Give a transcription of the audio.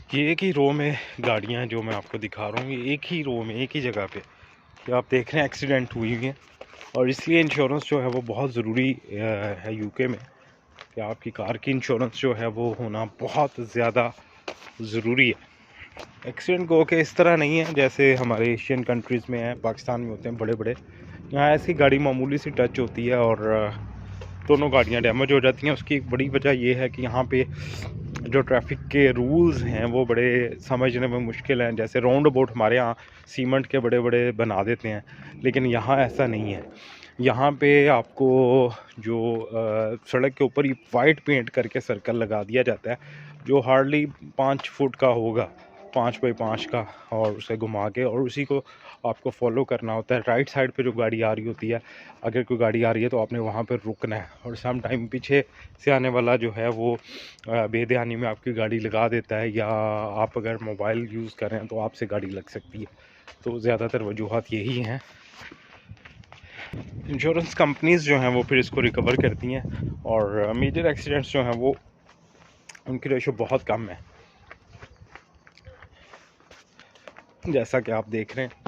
ये एक ही रो में गाड़ियाँ हैं जो मैं आपको दिखा रहा हूँ, ये एक ही रो में एक ही जगह पे कि आप देख रहे हैं एक्सीडेंट हुई हुई हैं। और इसलिए इंश्योरेंस जो है वो बहुत ज़रूरी है यूके में, कि आपकी कार की इंश्योरेंस जो है वो होना बहुत ज़्यादा ज़रूरी है। एक्सीडेंट को के इस तरह नहीं है जैसे हमारे एशियन कंट्रीज़ में है, पाकिस्तान में होते हैं बड़े बड़े। यहाँ ऐसी गाड़ी मामूली सी टच होती है और दोनों गाड़ियाँ डैमेज हो जाती हैं। उसकी एक बड़ी वजह ये है कि यहाँ पे जो ट्रैफिक के रूल्स हैं वो बड़े समझने में मुश्किल हैं। जैसे राउंड अबाउट हमारे यहाँ सीमेंट के बड़े बड़े बना देते हैं, लेकिन यहाँ ऐसा नहीं है। यहाँ पे आपको जो सड़क के ऊपर ही वाइट पेंट करके सर्कल लगा दिया जाता है, जो हार्डली 5 फुट का होगा, 5 बाई 5 का, और उसे घुमा के और उसी को आपको फॉलो करना होता है। राइट साइड पे जो गाड़ी आ रही होती है, अगर कोई गाड़ी आ रही है तो आपने वहाँ पर रुकना है। और सम टाइम पीछे से आने वाला जो है वो बेध्यानी में आपकी गाड़ी लगा देता है, या आप अगर मोबाइल यूज़ कर रहे हैं तो आपसे गाड़ी लग सकती है। तो ज़्यादातर वजूहत यही हैं। इंश्योरेंस कंपनीज़ जो हैं वो फिर इसको रिकवर करती हैं, और मेजर एक्सीडेंट्स जो हैं वो उनकी रेशो बहुत कम है, जैसा कि आप देख रहे हैं।